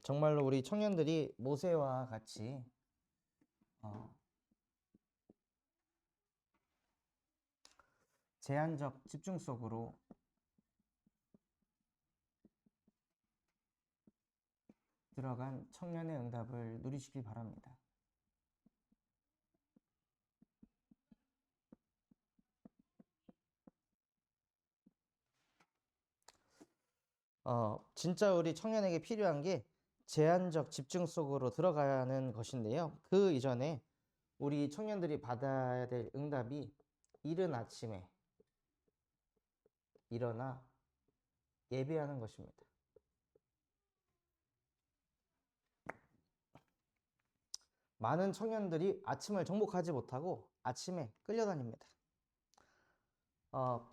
정말로 우리 청년들이 모세와 같이 제한적 집중 속으로 들어간 청년의 응답을 누리시길 바랍니다. 진짜 우리 청년에게 필요한 게 제한적 집중 속으로 들어가는 것인데요. 그 이전에 우리 청년들이 받아야 될 응답이 이른 아침에 일어나 예배하는 것입니다. 많은 청년들이 아침을 정복하지 못하고 아침에 끌려다닙니다.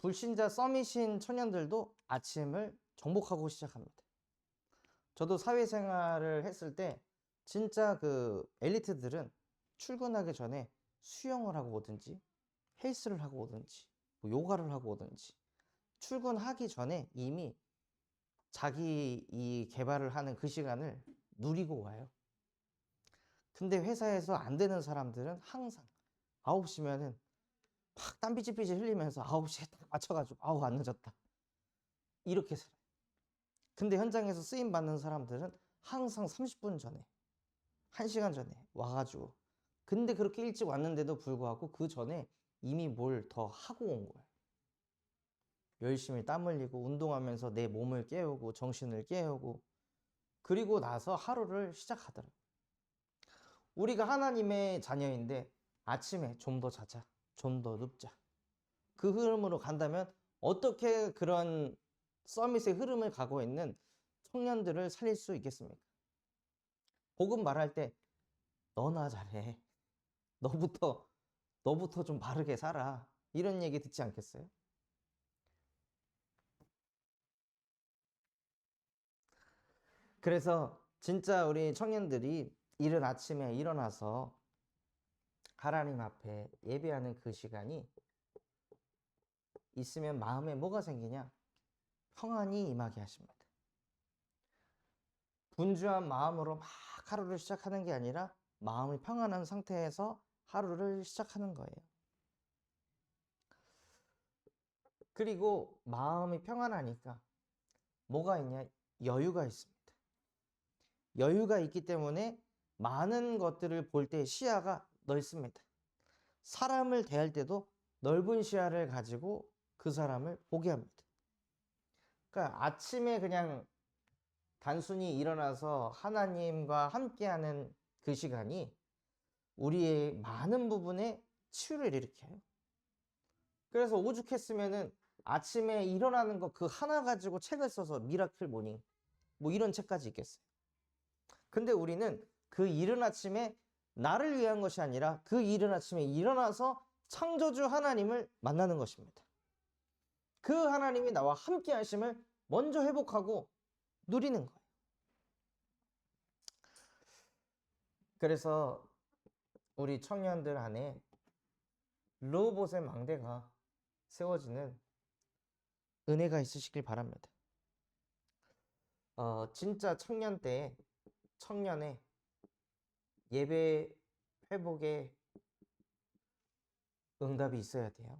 불신자 서밋인 청년들도 아침을 정복하고 시작합니다. 저도 사회생활을 했을 때 진짜 그 엘리트들은 출근하기 전에 수영을 하고 오든지 헬스를 하고 오든지 뭐 요가를 하고 오든지 출근하기 전에 이미 자기 이 개발을 하는 그 시간을 누리고 와요. 근데 회사에서 안 되는 사람들은 항상 9시면은 막 땀 삐질삐질 흘리면서 9시에 딱 맞춰가지고 아우 안 늦었다 이렇게 살아요. 근데 현장에서 쓰임 받는 사람들은 항상 30분 전에 1시간 전에 와가지고 근데 그렇게 일찍 왔는데도 불구하고 그 전에 이미 뭘 더 하고 온 거예요. 열심히 땀 흘리고 운동하면서 내 몸을 깨우고 정신을 깨우고 그리고 나서 하루를 시작하더라고요. 우리가 하나님의 자녀인데 아침에 좀 더 자자, 좀 더 눕자. 그 흐름으로 간다면 어떻게 그런 서밋의 흐름을 가고 있는 청년들을 살릴 수 있겠습니까? 복음 말할 때 너나 잘해. 너부터 좀 바르게 살아. 이런 얘기 듣지 않겠어요? 그래서 진짜 우리 청년들이 이른 아침에 일어나서 하나님 앞에 예배하는 그 시간이 있으면 마음에 뭐가 생기냐? 평안이 임하게 하십니다. 분주한 마음으로 막 하루를 시작하는 게 아니라 마음이 평안한 상태에서 하루를 시작하는 거예요. 그리고 마음이 평안하니까 뭐가 있냐? 여유가 있습니다. 여유가 있기 때문에 많은 것들을 볼 때 시야가 넓습니다. 사람을 대할 때도 넓은 시야를 가지고 그 사람을 보게 합니다. 그러니까 아침에 그냥 단순히 일어나서 하나님과 함께하는 그 시간이 우리의 많은 부분에 치유를 일으켜요. 그래서 오죽했으면은 아침에 일어나는 거 그 하나 가지고 책을 써서 미라클 모닝 뭐 이런 책까지 있겠어요. 근데 우리는 그 이른 아침에 나를 위한 것이 아니라 그 이른 아침에 일어나서 창조주 하나님을 만나는 것입니다. 그 하나님이 나와 함께 하심을 먼저 회복하고 누리는 거예요. 그래서 우리 청년들 안에 르호봇의 망대가 세워지는 은혜가 있으시길 바랍니다. 진짜 청년의 예배 회복에 응답이 있어야 돼요.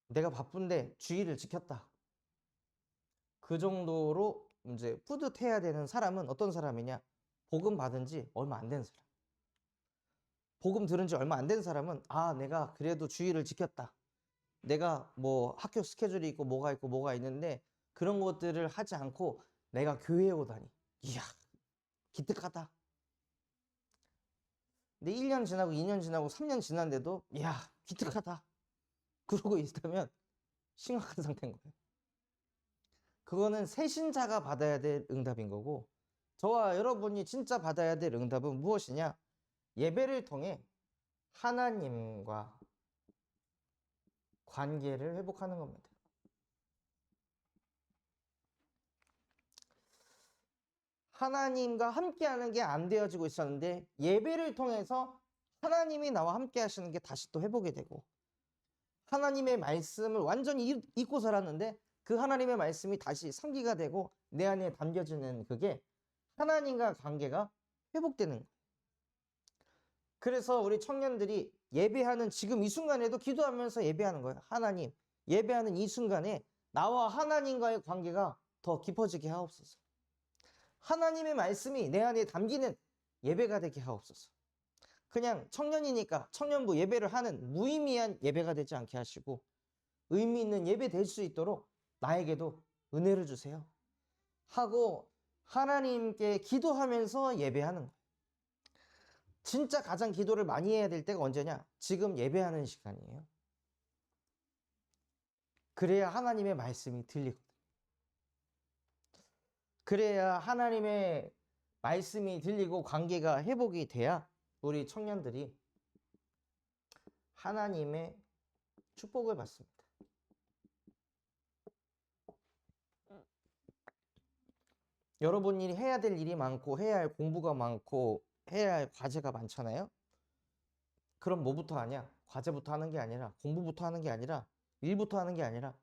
내가 바쁜데 주의를 지켰다. 그 정도로 이제 뿌듯해야 되는 사람은 어떤 사람이냐? 복음 받은 지 얼마 안 된 사람. 복음 들은 지 얼마 안 된 사람은 내가 그래도 주의를 지켰다. 내가 뭐 학교 스케줄이 있고 뭐가 있는데 그런 것들을 하지 않고 내가 교회에 오다니. 이야, 기특하다. 근데 1년 지나고 2년 지나고 3년 지났는데도 이야, 기특하다. 그러고 있다면 심각한 상태인 거예요. 그거는 새신자가 받아야 될 응답인 거고 저와 여러분이 진짜 받아야 될 응답은 무엇이냐? 예배를 통해 하나님과 관계를 회복하는 겁니다. 하나님과 함께하는 게 안 되어지고 있었는데 예배를 통해서 하나님이 나와 함께 하시는 게 다시 또 회복이 되고 하나님의 말씀을 완전히 잊고 살았는데 그 하나님의 말씀이 다시 상기가 되고 내 안에 담겨지는 그게 하나님과 관계가 회복되는 거예요. 그래서 우리 청년들이 예배하는 지금 이 순간에도 기도하면서 예배하는 거예요. 하나님, 예배하는 이 순간에 나와 하나님과의 관계가 더 깊어지게 하옵소서. 하나님의 말씀이 내 안에 담기는 예배가 되게 하옵소서. 그냥 청년이니까 청년부 예배를 하는 무의미한 예배가 되지 않게 하시고 의미 있는 예배 될 수 있도록 나에게도 은혜를 주세요 하고 하나님께 기도하면서 예배하는 거예요. 진짜 가장 기도를 많이 해야 될 때가 언제냐? 지금 예배하는 시간이에요. 그래야 하나님의 말씀이 들리거든요. 그래야 하나님의 말씀이 들리고 관계가 회복이 돼야 우리 청년들이 하나님의 축복을 받습니다. 여러분이 해야 될 일이 많고 해야 할 공부가 많고 해야 할 과제가 많잖아요. 그럼 뭐부터 하냐? 과제부터 하는 게 아니라 공부부터 하는 게 아니라 일부터 하는 게 아니라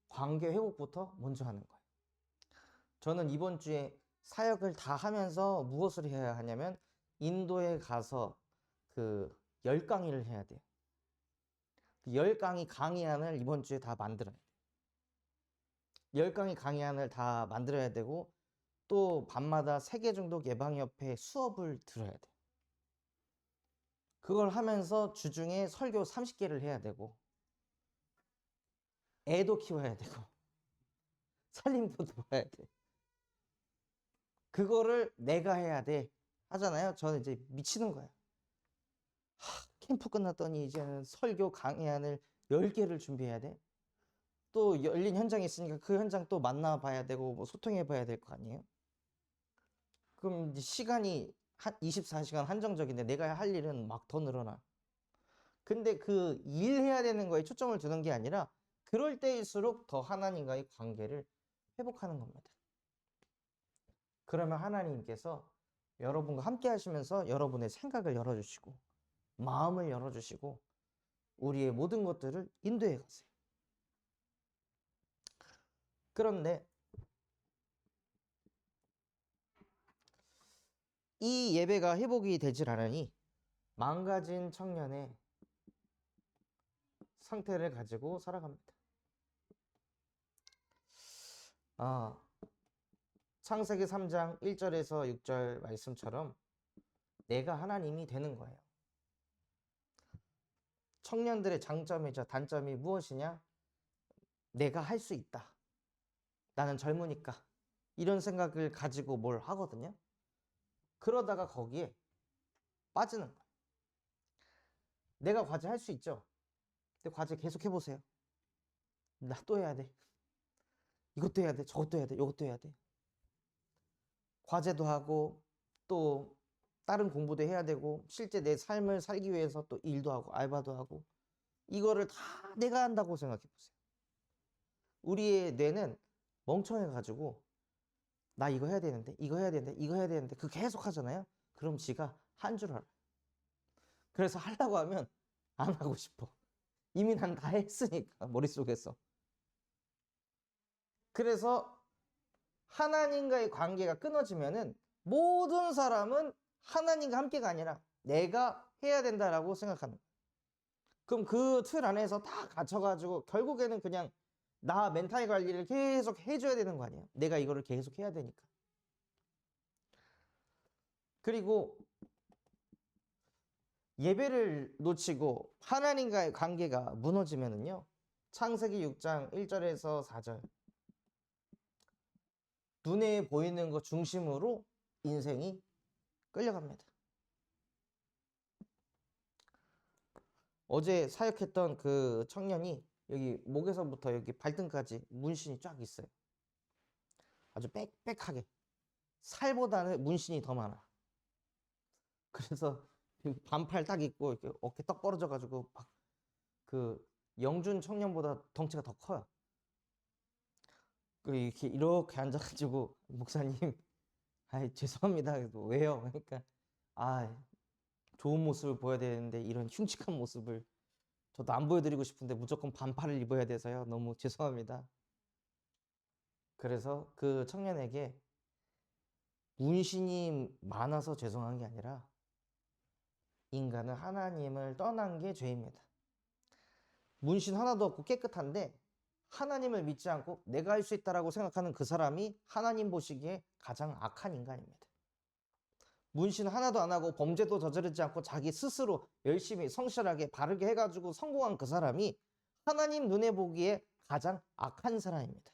관계 회복부터 먼저 하는 거예요. 저는 이번 주에 사역을 다 하면서 무엇을 해야 하냐면 인도에 가서 그 10강의를 해야 돼요. 그 10강의 강의안을 이번 주에 다 만들어야 돼요. 10강의 강의안을 다 만들어야 되고 또 밤마다 세계중독 예방협회 수업을 들어야 돼요. 그걸 하면서 주중에 설교 30개를 해야 되고 애도 키워야 되고 살림도 도와야 돼. 그거를 내가 해야 돼 하잖아요. 저는 이제 미치는 거예요. 캠프 끝났더니 이제는 설교 강의안을 10개를 준비해야 돼. 또 열린 현장이 있으니까 그 현장 또 만나봐야 되고 뭐 소통해봐야 될 거 아니에요. 그럼 이제 시간이 한 24시간 한정적인데 내가 할 일은 막 더 늘어나. 근데 그 일해야 되는 거에 초점을 두는 게 아니라 그럴 때일수록 더 하나님과의 관계를 회복하는 겁니다. 그러면 하나님께서 여러분과 함께 하시면서 여러분의 생각을 열어주시고 마음을 열어주시고 우리의 모든 것들을 인도해 가세요. 그런데 이 예배가 회복이 되질 않으니 망가진 청년의 상태를 가지고 살아갑니다. 창세기 3장 1절에서 6절 말씀처럼 내가 하나님이 되는 거예요. 청년들의 장점이자 단점이 무엇이냐? 내가 할 수 있다. 나는 젊으니까. 이런 생각을 가지고 뭘 하거든요. 그러다가 거기에 빠지는 거예요. 내가 과제 할 수 있죠. 근데 과제 계속 해보세요. 나 또 해야 돼. 이것도 해야 돼. 저것도 해야 돼. 이것도 해야 돼. 과제도 하고 또 다른 공부도 해야 되고 실제 내 삶을 살기 위해서 또 일도 하고 알바도 하고 이거를 다 내가 한다고 생각해 보세요. 우리의 뇌는 멍청해가지고 나 이거 해야 되는데 이거 해야 되는데 이거 해야 되는데 그 계속 하잖아요. 그럼 지가 한 줄 알아요. 그래서 하려고 하면 안 하고 싶어. 이미 난 다 했으니까 머릿속에서. 그래서 하나님과의 관계가 끊어지면은 모든 사람은 하나님과 함께가 아니라 내가 해야 된다라고 생각하는 거예요. 그럼 그 틀 안에서 다 갇혀가지고 결국에는 그냥 나 멘탈 관리를 계속 해줘야 되는 거 아니에요? 내가 이거를 계속 해야 되니까. 그리고 예배를 놓치고 하나님과의 관계가 무너지면은요. 창세기 6장 1절에서 4절 눈에 보이는 것 중심으로 인생이 끌려갑니다. 어제 사역했던 그 청년이 여기 목에서부터 여기 발등까지 문신이 쫙 있어요. 아주 빽빽하게. 살보다는 문신이 더 많아. 그래서 반팔 딱 입고 이렇게 어깨 떡 벌어져가지고 막 그 영준 청년보다 덩치가 더 커요. 이렇게 앉아가지고 목사님, 죄송합니다. 왜요? 그러니까 좋은 모습을 보여야 되는데 이런 흉측한 모습을 저도 안 보여드리고 싶은데 무조건 반팔을 입어야 돼서요. 너무 죄송합니다. 그래서 그 청년에게 문신이 많아서 죄송한 게 아니라 인간은 하나님을 떠난 게 죄입니다. 문신 하나도 없고 깨끗한데 하나님을 믿지 않고 내가 할 수 있다라고 생각하는 그 사람이 하나님 보시기에 가장 악한 인간입니다. 문신 하나도 안 하고 범죄도 저지르지 않고 자기 스스로 열심히 성실하게 바르게 해가지고 성공한 그 사람이 하나님 눈에 보기에 가장 악한 사람입니다.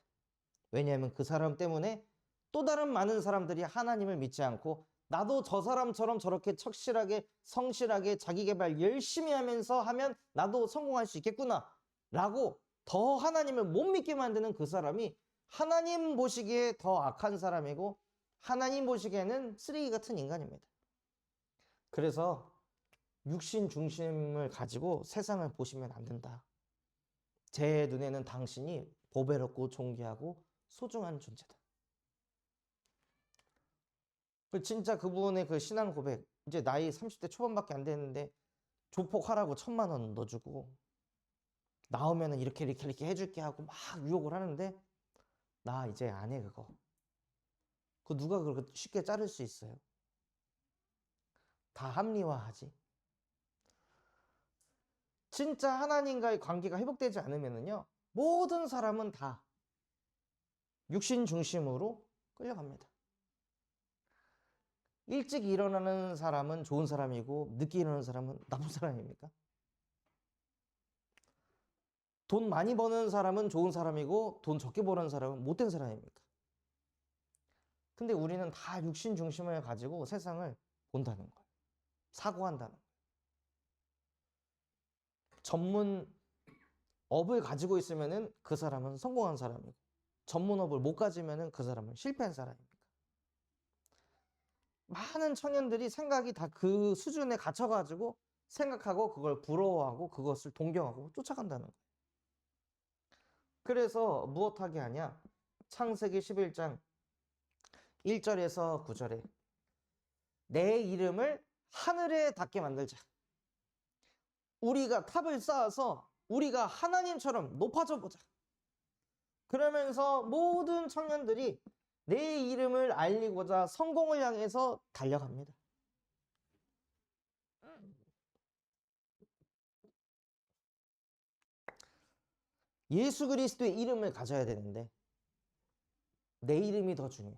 왜냐하면 그 사람 때문에 또 다른 많은 사람들이 하나님을 믿지 않고 나도 저 사람처럼 저렇게 척실하게 성실하게 자기 개발 열심히 하면서 하면 나도 성공할 수 있겠구나 라고 더 하나님을 못 믿게 만드는 그 사람이 하나님 보시기에 더 악한 사람이고 하나님 보시기에는 쓰레기 같은 인간입니다. 그래서 육신 중심을 가지고 세상을 보시면 안 된다. 제 눈에는 당신이 보배롭고 존귀하고 소중한 존재다. 진짜 그분의 그 신앙 고백, 이제 나이 30대 초반밖에 안 됐는데 조폭하라고 1,000만 원 넣어주고 나오면은 이렇게 해줄게 하고 막 유혹을 하는데 나 이제 안 해 그거. 그 누가 그렇게 쉽게 자를 수 있어요? 다 합리화하지. 진짜 하나님과의 관계가 회복되지 않으면은요, 모든 사람은 다 육신 중심으로 끌려갑니다. 일찍 일어나는 사람은 좋은 사람이고 늦게 일어나는 사람은 나쁜 사람입니까? 돈 많이 버는 사람은 좋은 사람이고 돈 적게 버는 사람은 못된 사람입니까? 근데 우리는 다 육신 중심을 가지고 세상을 본다는 거예요. 사고한다는 거예요. 전문 업을 가지고 있으면은 그 사람은 성공한 사람이고 전문 업을 못 가지면은 그 사람은 실패한 사람입니까? 많은 청년들이 생각이 다 그 수준에 갇혀가지고 생각하고 그걸 부러워하고 그것을 동경하고 쫓아간다는 거예요. 그래서 무엇하게 하냐? 창세기 11장 1절에서 9절에 내 이름을 하늘에 닿게 만들자. 우리가 탑을 쌓아서 우리가 하나님처럼 높아져 보자. 그러면서 모든 청년들이 내 이름을 알리고자 성공을 향해서 달려갑니다. 예수 그리스도의 이름을 가져야 되는데 내 이름이 더 중요해.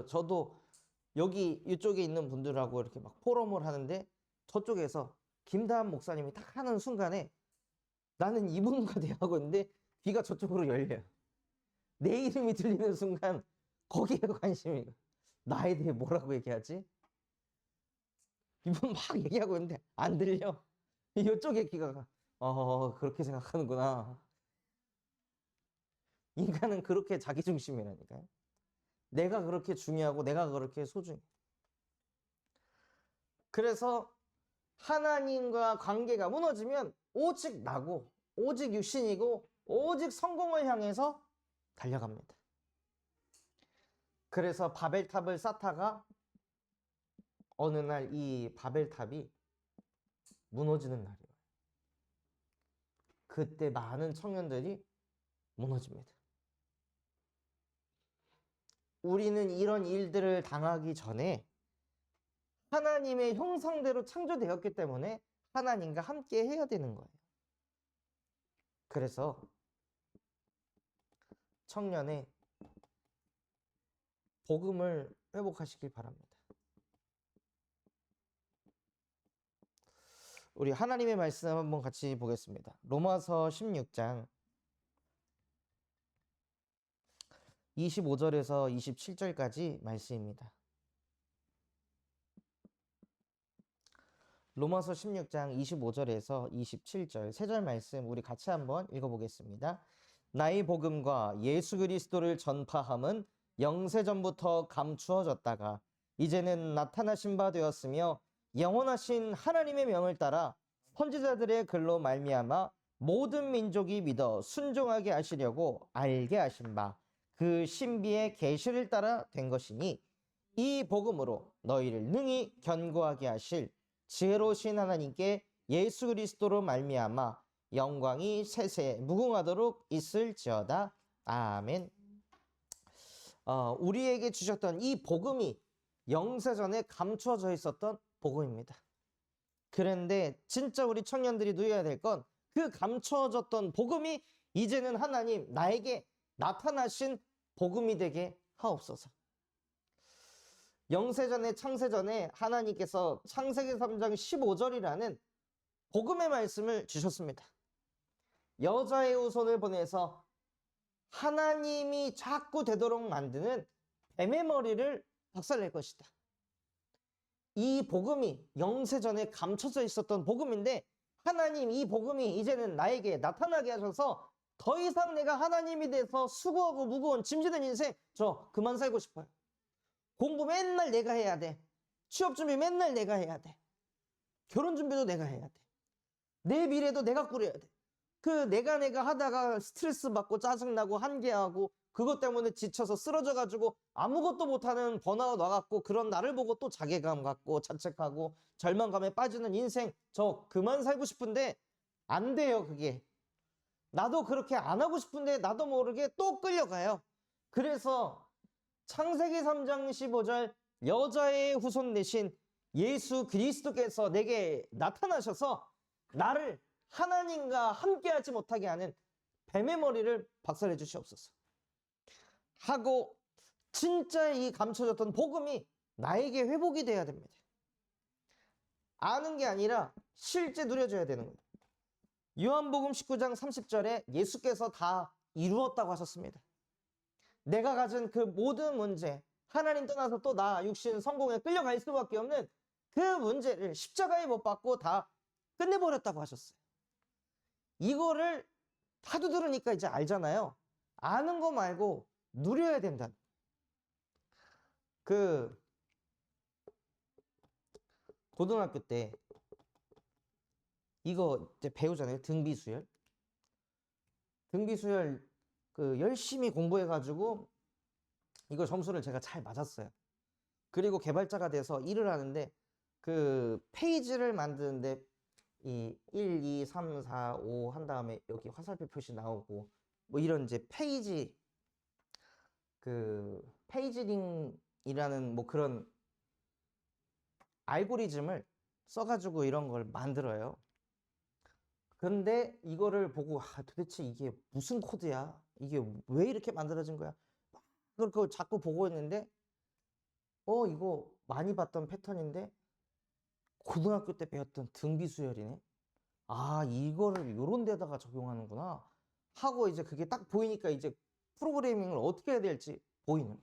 저도 여기 이쪽에 있는 분들하고 이렇게 막 포럼을 하는데 저쪽에서 김다한 목사님이 딱 하는 순간에 나는 이분과 대화하고 있는데 귀가 저쪽으로 열려요. 내 이름이 들리는 순간 거기에 관심이 가. 나에 대해 뭐라고 얘기하지? 이분 막 얘기하고 있는데 안 들려. 이쪽에 귀가 가. 그렇게 생각하는구나. 인간은 그렇게 자기중심이라니까요. 내가 그렇게 중요하고 내가 그렇게 소중해. 그래서 하나님과 관계가 무너지면 오직 나고 오직 육신이고 오직 성공을 향해서 달려갑니다. 그래서 바벨탑을 쌓다가 어느 날 이 바벨탑이 무너지는 날이에요. 그때 많은 청년들이 무너집니다. 우리는 이런 일들을 당하기 전에 하나님의 형상대로 창조되었기 때문에 하나님과 함께 해야 되는 거예요. 그래서 청년의 복음을 회복하시길 바랍니다. 우리 하나님의 말씀 한번 같이 보겠습니다. 로마서 16장 25절에서 27절까지 말씀입니다. 로마서 16장 25절에서 27절 세 절 말씀 우리 같이 한번 읽어보겠습니다. 나의 복음과 예수 그리스도를 전파함은 영세전부터 감추어졌다가 이제는 나타나신 바 되었으며 영원하신 하나님의 명을 따라 선지자들의 글로 말미암아 모든 민족이 믿어 순종하게 하시려고 알게 하신 바 그 신비의 계시를 따라 된 것이니 이 복음으로 너희를 능히 견고하게 하실 지혜로우신 하나님께 예수 그리스도로 말미암아 영광이 세세 무궁하도록 있을지어다. 아멘. 우리에게 주셨던 이 복음이 영세전에 감춰져 있었던 복음입니다. 그런데 진짜 우리 청년들이 누려야 될 건 그 감춰졌던 복음이 이제는 하나님 나에게 나타나신 복음이 되게 하옵소서. 영세전에 창세전에 하나님께서 창세기 3장 15절이라는 복음의 말씀을 주셨습니다. 여자의 후손을 보내서 하나님이 자꾸 되도록 만드는 뱀의 머리를 박살낼 것이다. 이 복음이 영세전에 감춰져 있었던 복음인데 하나님 이 복음이 이제는 나에게 나타나게 하셔서 더 이상 내가 하나님이 돼서 수고하고 무거운 짐지는 인생 저 그만 살고 싶어요. 공부 맨날 내가 해야 돼. 취업 준비 맨날 내가 해야 돼. 결혼 준비도 내가 해야 돼. 내 미래도 내가 꾸려야 돼. 그 내가 하다가 스트레스 받고 짜증나고 한계하고 그것 때문에 지쳐서 쓰러져가지고 아무것도 못하는 번아웃 와갖고 그런 나를 보고 또 자괴감 갖고 자책하고 절망감에 빠지는 인생 저 그만 살고 싶은데 안 돼요. 그게 나도 그렇게 안 하고 싶은데 나도 모르게 또 끌려가요. 그래서 창세기 3장 15절 여자의 후손 되신 예수 그리스도께서 내게 나타나셔서 나를 하나님과 함께하지 못하게 하는 뱀의 머리를 박살내 주시옵소서 하고 진짜 이 감춰졌던 복음이 나에게 회복이 돼야 됩니다. 아는 게 아니라 실제 누려져야 되는 거예요. 요한복음 19장 30절에 예수께서 다 이루었다고 하셨습니다. 내가 가진 그 모든 문제, 하나님 떠나서 또 나 육신 성공에 끌려갈 수밖에 없는 그 문제를 십자가에 못 박고 다 끝내버렸다고 하셨어요. 이거를 하도 들으니까 이제 알잖아요. 아는 거 말고 누려야 된다. 그 고등학교 때 이거 이제 배우잖아요. 등비수열. 등비수열 그 열심히 공부해가지고 이거 점수를 제가 잘 맞았어요. 그리고 개발자가 돼서 일을 하는데 그 페이지를 만드는데 이 1, 2, 3, 4, 5 한 다음에 여기 화살표 표시 나오고 뭐 이런 이제 페이지 그 페이지링이라는 뭐 그런 알고리즘을 써가지고 이런 걸 만들어요. 근데 이거를 보고 도대체 이게 무슨 코드야? 이게 왜 이렇게 만들어진 거야? 그걸 자꾸 보고 있는데 이거 많이 봤던 패턴인데 고등학교 때 배웠던 등비수열이네. 이거를 요런 데다가 적용하는구나 하고 이제 그게 딱 보이니까 이제 프로그래밍을 어떻게 해야 될지 보이는 거예요.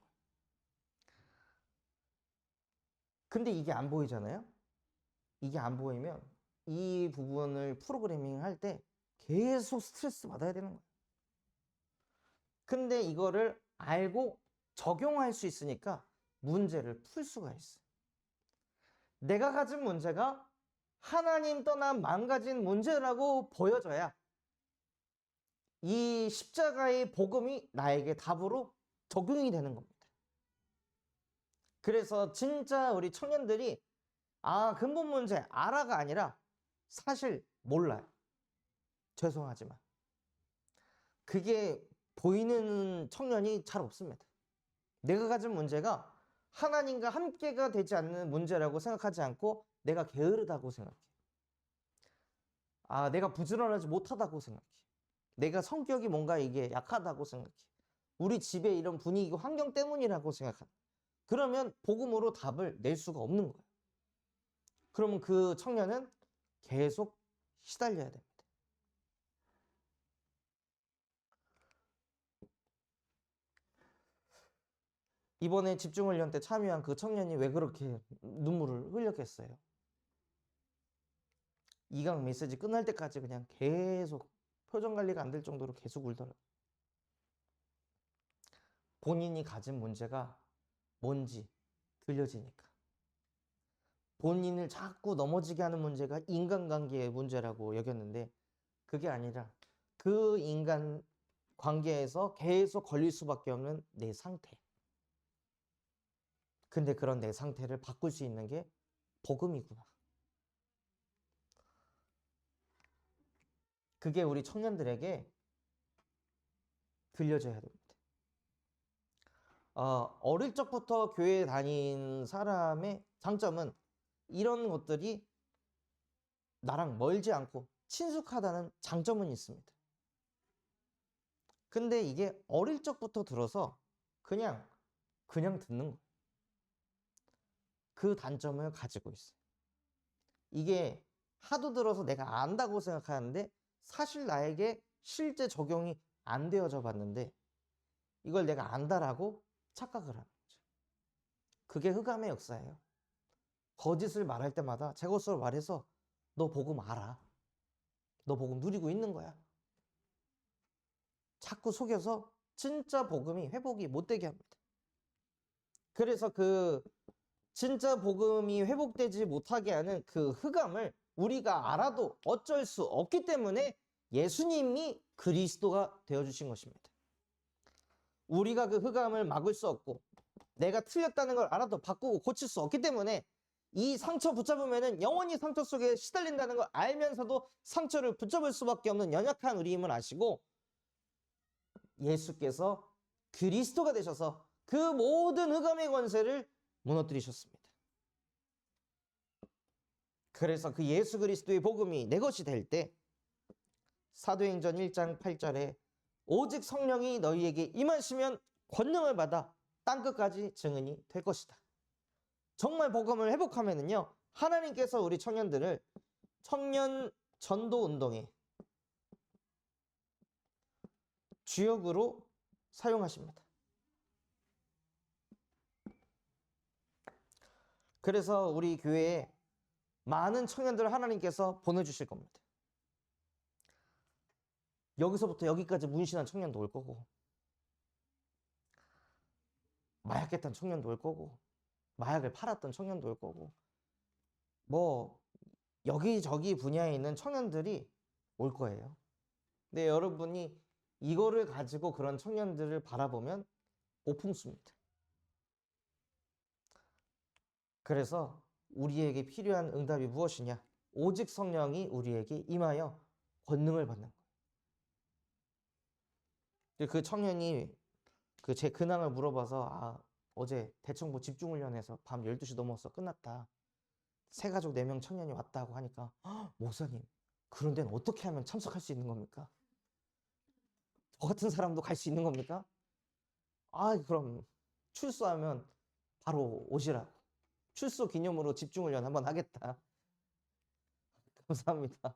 근데 이게 안 보이잖아요. 이게 안 보이면 이 부분을 프로그래밍 할 때 계속 스트레스 받아야 되는 거예요. 근데 이거를 알고 적용할 수 있으니까 문제를 풀 수가 있어요. 내가 가진 문제가 하나님 떠난 망가진 문제라고 보여져야 이 십자가의 복음이 나에게 답으로 적용이 되는 겁니다. 그래서 진짜 우리 청년들이 근본 문제 알아가 아니라 사실 몰라요. 죄송하지만 그게 보이는 청년이 잘 없습니다. 내가 가진 문제가 하나님과 함께가 되지 않는 문제라고 생각하지 않고 내가 게으르다고 생각해. 내가 부지런하지 못하다고 생각해. 내가 성격이 뭔가 이게 약하다고 생각해. 우리 집에 이런 분위기 환경 때문이라고 생각한다. 그러면 복음으로 답을 낼 수가 없는 거예요. 그러면 그 청년은 계속 시달려야 됩니다. 이번에 집중훈련 때 참여한 그 청년이 왜 그렇게 눈물을 흘렸겠어요? 2강 메시지 끝날 때까지 그냥 계속 표정 관리가 안 될 정도로 계속 울더라고요. 본인이 가진 문제가 뭔지 들려지니까. 본인을 자꾸 넘어지게 하는 문제가 인간관계의 문제라고 여겼는데 그게 아니라 그 인간 관계에서 계속 걸릴 수밖에 없는 내 상태. 근데 그런 내 상태를 바꿀 수 있는 게 복음이구나. 그게 우리 청년들에게 들려줘야 됩니다. 어릴 적부터 교회 다닌 사람의 장점은 이런 것들이 나랑 멀지 않고 친숙하다는 장점은 있습니다. 근데 이게 어릴 적부터 들어서 그냥 듣는 거예요. 그 단점을 가지고 있어요. 이게 하도 들어서 내가 안다고 생각하는데 사실 나에게 실제 적용이 안 되어져 봤는데 이걸 내가 안다라고 착각을 하는 거죠. 그게 흑암의 역사예요. 거짓을 말할 때마다 제 것으로 말해서 너 복음 알아. 너 복음 누리고 있는 거야. 자꾸 속여서 진짜 복음이 회복이 못 되게 합니다. 그래서 그 진짜 복음이 회복되지 못하게 하는 그 흑암을 우리가 알아도 어쩔 수 없기 때문에 예수님이 그리스도가 되어주신 것입니다. 우리가 그 흑암을 막을 수 없고 내가 틀렸다는 걸 알아도 바꾸고 고칠 수 없기 때문에 이 상처 붙잡으면 영원히 상처 속에 시달린다는 걸 알면서도 상처를 붙잡을 수밖에 없는 연약한 우리임을 아시고 예수께서 그리스도가 되셔서 그 모든 흑암의 권세를 무너뜨리셨습니다. 그래서 그 예수 그리스도의 복음이 내 것이 될 때 사도행전 1장 8절에 오직 성령이 너희에게 임하시면 권능을 받아 땅끝까지 증인이 될 것이다. 정말 복음을 회복하면은요, 하나님께서 우리 청년들을 청년 전도 운동에 주역으로 사용하십니다. 그래서 우리 교회에 많은 청년들을 하나님께서 보내주실 겁니다. 여기서부터 여기까지 문신한 청년도 올 거고, 마약했던 청년도 올 거고, 마약을 팔았던 청년도 올 거고, 뭐 여기저기 분야에 있는 청년들이 올 거예요. 근데 여러분이 이거를 가지고 그런 청년들을 바라보면 오풍수입니다. 그래서 우리에게 필요한 응답이 무엇이냐? 오직 성령이 우리에게 임하여 권능을 받는 거예요. 그 청년이 그 제 근황을 물어봐서 어제 대청부 집중훈련에서 밤 12시 넘어서 끝났다. 세 가족 4명 청년이 왔다고 하니까 목사님, 그런 데는 어떻게 하면 참석할 수 있는 겁니까? 저 같은 사람도 갈 수 있는 겁니까? 그럼 출소하면 바로 오시라고. 출소 기념으로 집중훈련 한번 하겠다. 감사합니다.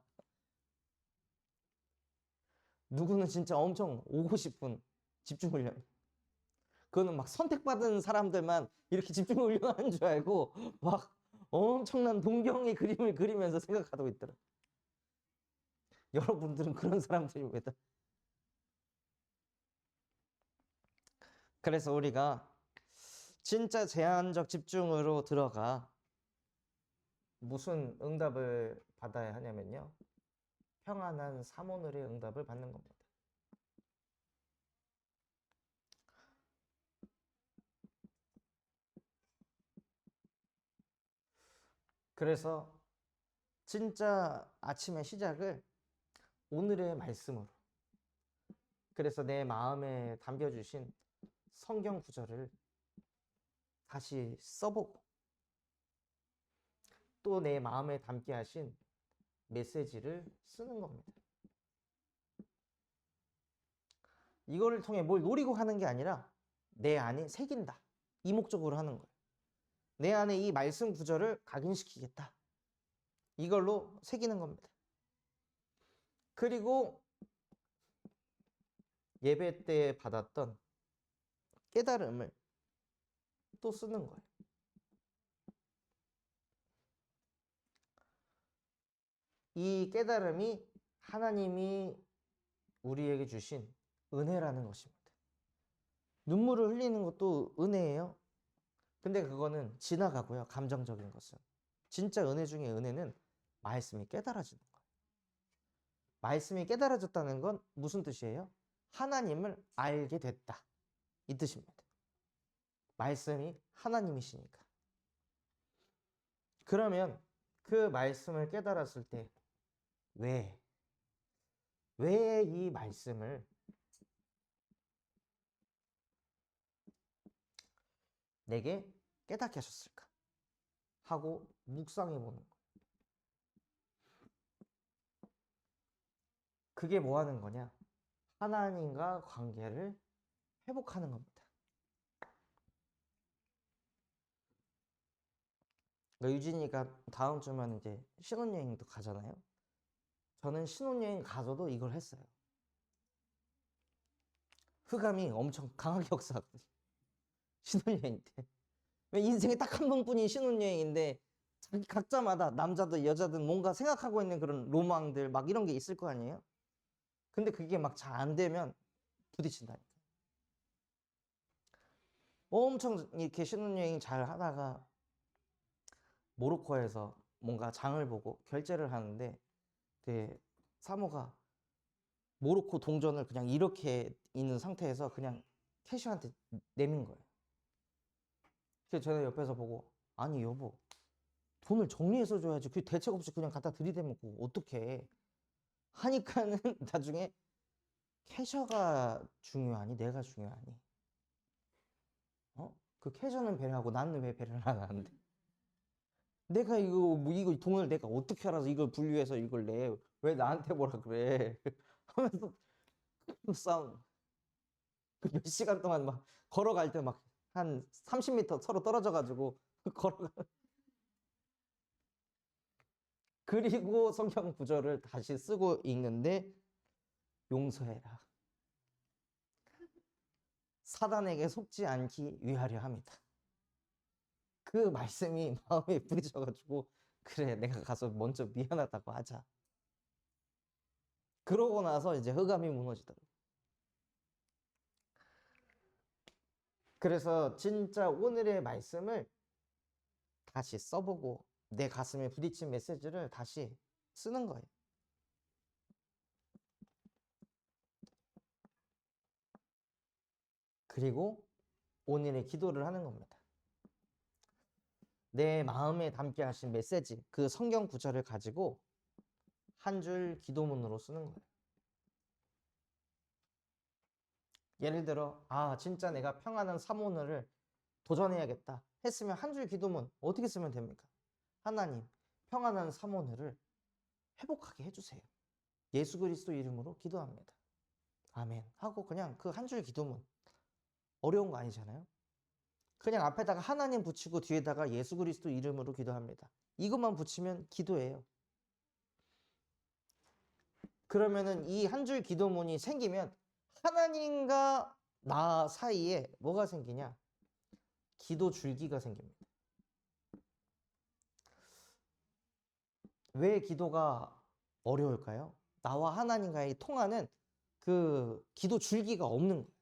누구는 진짜 엄청 오고 싶은 집중훈련. 그거는 막 선택받은 사람들만 이렇게 집중훈련하는 줄 알고 막 엄청난 동경의 그림을 그리면서 생각하고 있더라. 여러분들은 그런 사람들입니다. 그래서 우리가 진짜 제한적 집중으로 들어가 무슨 응답을 받아야 하냐면요, 평안한 사모늘의 응답을 받는 겁니다. 그래서 진짜 아침의 시작을 오늘의 말씀으로, 그래서 내 마음에 담겨주신 성경 구절을 다시 써보고 또 내 마음에 담게 하신 메시지를 쓰는 겁니다. 이거를 통해 뭘 노리고 하는 게 아니라 내 안에 새긴다, 이 목적으로 하는 거예요. 내 안에 이 말씀 구절을 각인시키겠다, 이걸로 새기는 겁니다. 그리고 예배 때 받았던 깨달음을 또 쓰는 거예요. 이 깨달음이 하나님이 우리에게 주신 은혜라는 것입니다. 눈물을 흘리는 것도 은혜예요. 근데 그거는 지나가고요. 감정적인 것은. 진짜 은혜 중에 은혜는 말씀이 깨달아지는 거예요. 말씀이 깨달아졌다는 건 무슨 뜻이에요? 하나님을 알게 됐다, 이 뜻입니다. 말씀이 하나님이시니까. 그러면 그 말씀을 깨달았을 때 왜 이 말씀을 내게 깨닫게 하셨을까 하고 묵상해 보는 거예요. 그게 뭐 하는 거냐? 하나님과 관계를 회복하는 겁니다. 그러니까 유진이가 다음 주면 이제 신혼여행도 가잖아요. 저는 신혼여행 가서도 이걸 했어요. 흑암이 엄청 강하게 역사하거든요. 신혼여행 때. 왜 인생에 딱 한 번뿐인 신혼여행인데 자기 각자마다 남자든 여자든 뭔가 생각하고 있는 그런 로망들 막 이런 게 있을 거 아니에요? 근데 그게 막 잘 안 되면 부딪힌다니까. 엄청 이렇게 신혼여행 잘 하다가 모로코에서 뭔가 장을 보고 결제를 하는데 그 사모가 모로코 동전을 그냥 이렇게 있는 상태에서 그냥 캐셔한테 내민 거예요. 그래서 저는 옆에서 보고 아니 여보 돈을 정리해서 줘야지 그 대책 없이 그냥 갖다 들이대면 어떡해 하니까는 나중에 캐셔가 중요하니 내가 중요하니 그 캐셔는 배려하고 나는 왜 배려를 안 하는데 내가 이거 뭐 이거 돈을 내가 어떻게 알아서 이걸 분류해서 이걸 내 왜 나한테 뭐라 그래 하면서 싸움 그 몇 시간 동안 막 걸어갈 때 막 한 30m 서로 떨어져 가지고 걸어가 그리고 성경 구절을 다시 쓰고 읽는데 용서해라 사단에게 속지 않기 위하려 합니다. 그 말씀이 마음에 부딪혀가지고 그래 내가 가서 먼저 미안하다고 하자. 그러고 나서 이제 흑암이 무너지더라고요. 그래서 진짜 오늘의 말씀을 다시 써보고 내 가슴에 부딪힌 메시지를 다시 쓰는 거예요. 그리고 오늘의 기도를 하는 겁니다. 내 마음에 담게 하신 메시지, 그 성경 구절을 가지고 한 줄 기도문으로 쓰는 거예요. 예를 들어 진짜 내가 평안한 사모늘을 도전해야겠다 했으면 한 줄 기도문 어떻게 쓰면 됩니까? 하나님 평안한 사모늘을 회복하게 해주세요. 예수 그리스도 이름으로 기도합니다. 아멘 하고 그냥 그 한 줄 기도문 어려운 거 아니잖아요. 그냥 앞에다가 하나님 붙이고 뒤에다가 예수 그리스도 이름으로 기도합니다. 이것만 붙이면 기도예요. 그러면은 이 한 줄 기도문이 생기면 하나님과 나 사이에 뭐가 생기냐? 기도 줄기가 생깁니다. 왜 기도가 어려울까요? 나와 하나님과의 통하는 그 기도 줄기가 없는 거예요.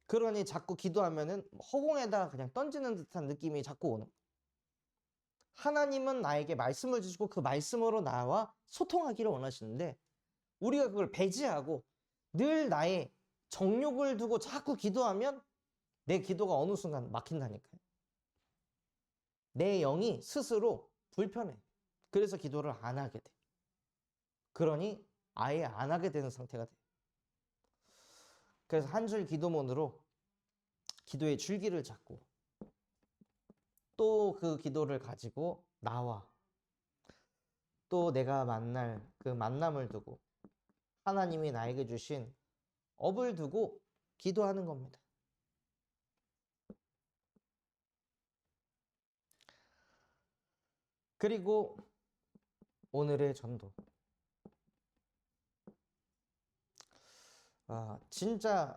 그러니 자꾸 기도하면은 허공에다 그냥 던지는 듯한 느낌이 자꾸 오는 거예요. 하나님은 나에게 말씀을 주시고 그 말씀으로 나와 소통하기를 원하시는데 우리가 그걸 배제하고 늘 나의 정욕을 두고 자꾸 기도하면 내 기도가 어느 순간 막힌다니까요. 내 영이 스스로 불편해. 그래서 기도를 안 하게 돼. 그러니 아예 안 하게 되는 상태가 돼. 그래서 한 줄 기도문으로 기도의 줄기를 잡고 또 그 기도를 가지고 나와 또 내가 만날 그 만남을 두고 하나님이 나에게 주신 업을 두고 기도하는 겁니다. 그리고 오늘의 전도. 진짜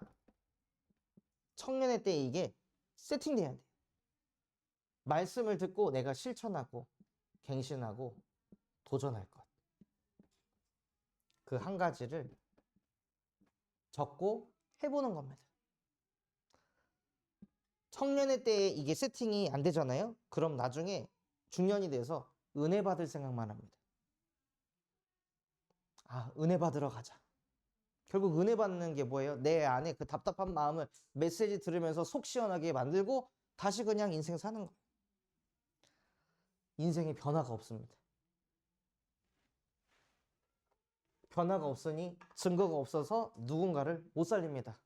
청년의 때 이게 세팅돼야 돼. 말씀을 듣고 내가 실천하고 갱신하고 도전할 것. 그 한 가지를 적고 해보는 겁니다. 청년의 때에 이게 세팅이 안 되잖아요. 그럼 나중에 중년이 돼서 은혜 받을 생각만 합니다. 은혜 받으러 가자. 결국 은혜 받는 게 뭐예요? 내 안에 그 답답한 마음을 메시지 들으면서 속 시원하게 만들고 다시 그냥 인생 사는 거예요. 인생에 변화가 없습니다. 변화가 없으니 증거가 없어서 누군가를 못 살립니다.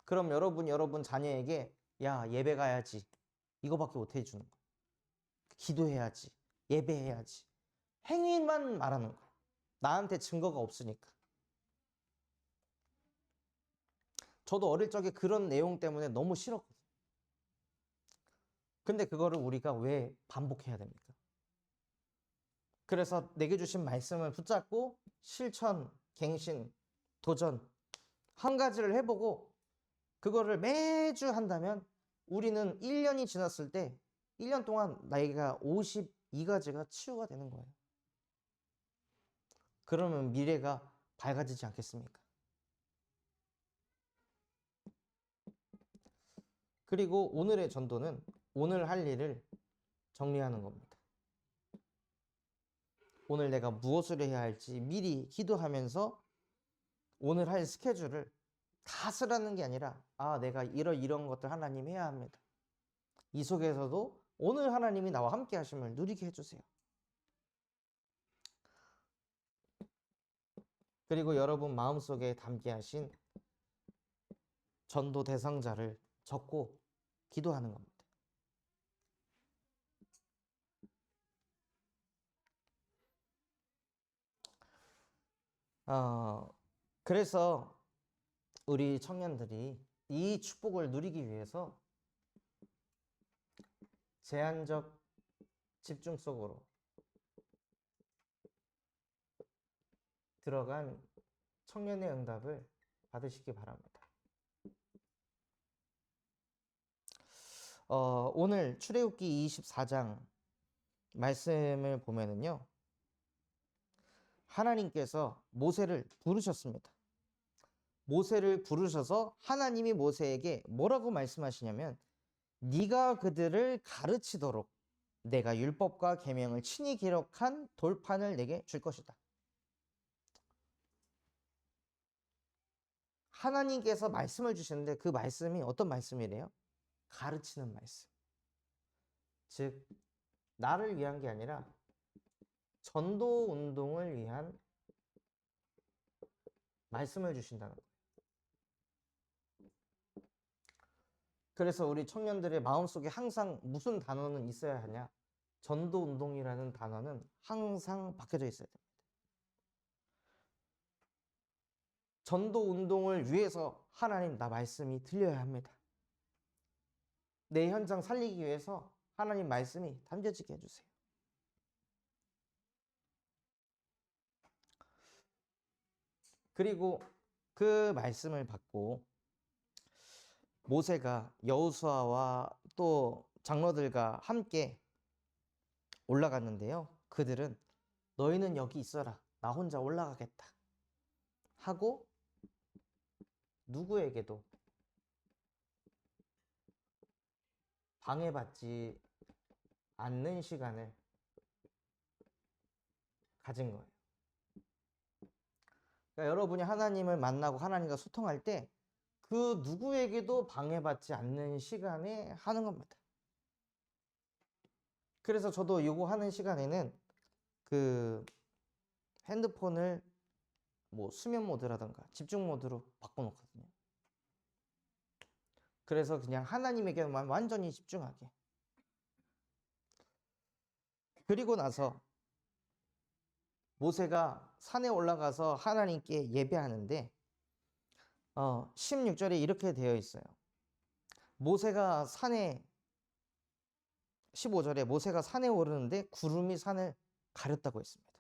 그럼 여러분 자녀에게 야, 예배 가야지. 이거밖에 못 해주는 거야. 기도해야지. 예배해야지. 행위만 말하는 거야. 나한테 증거가 없으니까. 저도 어릴 적에 그런 내용 때문에 너무 싫었거든요. 근데 그거를 우리가 왜 반복해야 됩니까? 그래서 내게 주신 말씀을 붙잡고 실천, 갱신, 도전 한 가지를 해보고 그거를 매주 한다면 우리는 1년이 지났을 때 1년 동안 나이가 52가지가 치유가 되는 거예요. 그러면 미래가 밝아지지 않겠습니까? 그리고 오늘의 전도는 오늘 할 일을 정리하는 겁니다. 오늘 내가 무엇을 해야 할지 미리 기도하면서 오늘 할 스케줄을 다 쓰라는 게 아니라 내가 이런 것들 하나님 해야 합니다. 이 속에서도 오늘 하나님이 나와 함께 하심을 누리게 해주세요. 그리고 여러분 마음속에 담게 하신 전도 대상자를 적고 기도하는 겁니다. 그래서 우리 청년들이 이 축복을 누리기 위해서 제한적 집중 속으로 들어간 청년의 응답을 받으시기 바랍니다. 오늘 출애굽기 24장 말씀을 보면은요, 하나님께서 모세를 부르셨습니다. 모세를 부르셔서 하나님이 모세에게 뭐라고 말씀하시냐면 네가 그들을 가르치도록 내가 율법과 계명을 친히 기록한 돌판을 내게 줄 것이다. 하나님께서 말씀을 주시는데 그 말씀이 어떤 말씀이래요? 가르치는 말씀. 즉 나를 위한 게 아니라 전도 운동을 위한 말씀을 주신다는 거예요. 그래서 우리 청년들의 마음속에 항상 무슨 단어는 있어야 하냐? 전도 운동이라는 단어는 항상 박혀져 있어야 됩니다. 전도 운동을 위해서 하나님 나 말씀이 들려야 합니다. 내 현장 살리기 위해서 하나님 말씀이 담겨지게 해주세요. 그리고 그 말씀을 받고 모세가 여호수아와 또 장로들과 함께 올라갔는데요. 그들은 너희는 여기 있어라. 나 혼자 올라가겠다. 하고 누구에게도 방해받지 않는 시간을 가진 거예요. 그러니까 여러분이 하나님을 만나고 하나님과 소통할 때 그 누구에게도 방해받지 않는 시간에 하는 겁니다. 그래서 저도 이거 하는 시간에는 그 핸드폰을 뭐 수면 모드라던가 집중 모드로 바꿔놓거든요. 그래서 그냥 하나님에게만 완전히 집중하게. 그리고 나서 모세가 산에 올라가서 하나님께 예배하는데 16절에 이렇게 되어 있어요. 모세가 산에 15절에 모세가 산에 오르는데 구름이 산을 가렸다고 했습니다.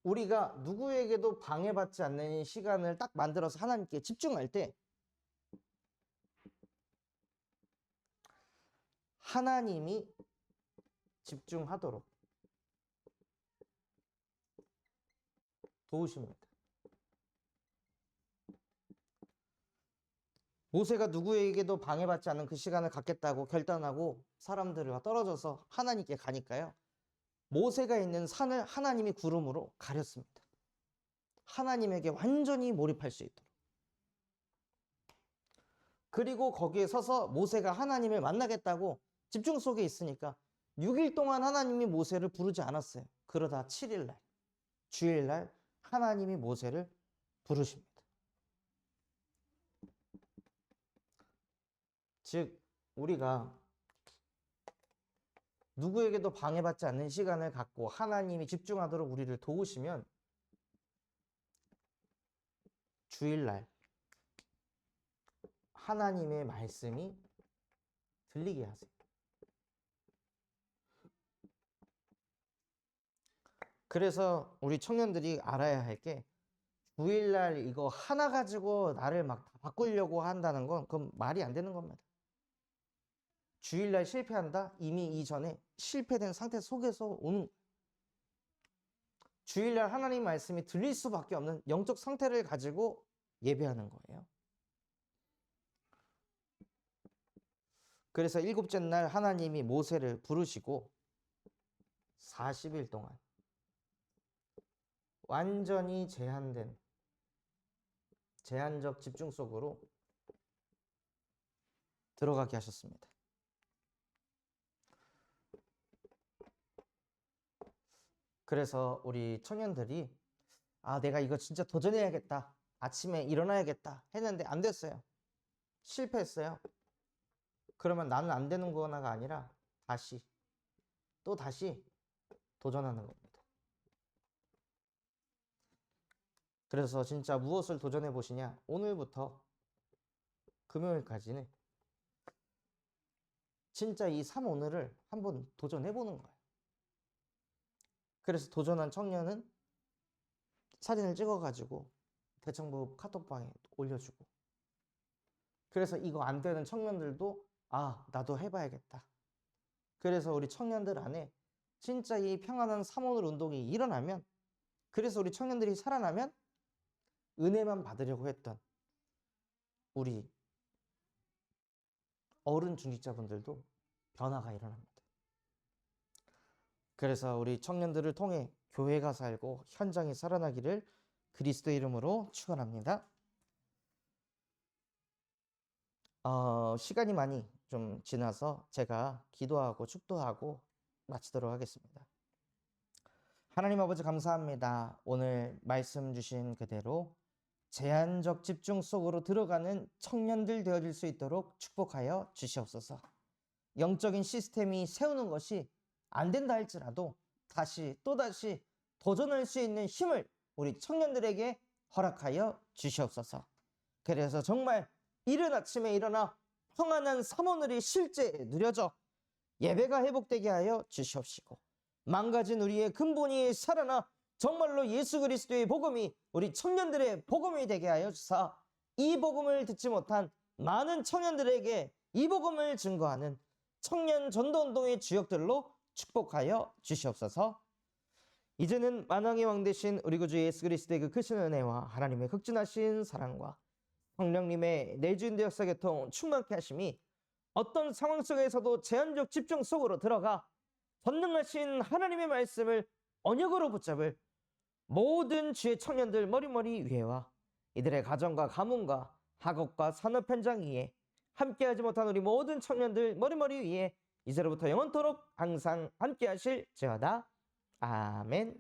우리가 누구에게도 방해받지 않는 시간을 딱 만들어서 하나님께 집중할 때 하나님이 집중하도록 도우십니다. 모세가 누구에게도 방해받지 않는 그 시간을 갖겠다고 결단하고 사람들과 떨어져서 하나님께 가니까요. 모세가 있는 산을 하나님이 구름으로 가렸습니다. 하나님에게 완전히 몰입할 수 있도록. 그리고 거기에 서서 모세가 하나님을 만나겠다고 집중 속에 있으니까 6일 동안 하나님이 모세를 부르지 않았어요. 그러다 7일 날, 주일 날 하나님이 모세를 부르십니다. 즉 우리가 누구에게도 방해받지 않는 시간을 갖고 하나님이 집중하도록 우리를 도우시면 주일날 하나님의 말씀이 들리게 하세요. 그래서 우리 청년들이 알아야 할 게 주일날 이거 하나 가지고 나를 막 다 바꾸려고 한다는 건 그건 말이 안 되는 겁니다. 주일날 실패한다? 이미 이전에 실패된 상태 속에서 오는 거예요. 주일날 하나님 말씀이 들릴 수밖에 없는 영적 상태를 가지고 예배하는 거예요. 그래서 일곱째 날 하나님이 모세를 부르시고 40일 동안 완전히 제한적 집중 속으로 들어가게 하셨습니다. 그래서 우리 청년들이 내가 이거 진짜 도전해야겠다. 아침에 일어나야겠다 했는데 안 됐어요. 실패했어요. 그러면 나는 안 되는 거나가 아니라 다시 도전하는 겁니다. 그래서 진짜 무엇을 도전해 보시냐? 오늘부터 금요일까지는 진짜 이 3오늘을 한번 도전해 보는 거예요. 그래서 도전한 청년은 사진을 찍어가지고 대청부 카톡방에 올려주고, 그래서 이거 안 되는 청년들도 나도 해봐야겠다. 그래서 우리 청년들 안에 진짜 이 평안한 3오늘 운동이 일어나면, 그래서 우리 청년들이 살아나면 은혜만 받으려고 했던 우리 어른 중직자분들도 변화가 일어납니다. 그래서 우리 청년들을 통해 교회가 살고 현장이 살아나기를 그리스도 이름으로 축원합니다. 시간이 많이 좀 지나서 제가 기도하고 축도하고 마치도록 하겠습니다. 하나님 아버지 감사합니다. 오늘 말씀 주신 그대로 제한적 집중 속으로 들어가는 청년들 되어질 수 있도록 축복하여 주시옵소서. 영적인 시스템이 세우는 것이 안 된다 할지라도 또다시 도전할 수 있는 힘을 우리 청년들에게 허락하여 주시옵소서. 그래서 정말 이른 아침에 일어나 평안한 3오늘이 실제 누려져 예배가 회복되게 하여 주시옵시고, 망가진 우리의 근본이 살아나 정말로 예수 그리스도의 복음이 우리 청년들의 복음이 되게 하여 주사, 이 복음을 듣지 못한 많은 청년들에게 이 복음을 증거하는 청년 전도운동의 주역들로 축복하여 주시옵소서. 이제는 만왕의 왕 되신 우리 구주 예수 그리스도의 그 크신 은혜와 하나님의 극진하신 사랑과 성령님의 내주인도 역사교통 충만케 하심이 어떤 상황 속에서도 제한적 집중 속으로 들어가 전능하신 하나님의 말씀을 언역으로 붙잡을 모든 주의 청년들 머리머리 위에와 이들의 가정과 가문과 학업과 산업 현장 위에 함께하지 못한 우리 모든 청년들 머리머리 위에 이제로부터 영원토록 항상 함께하실지어다. 아멘.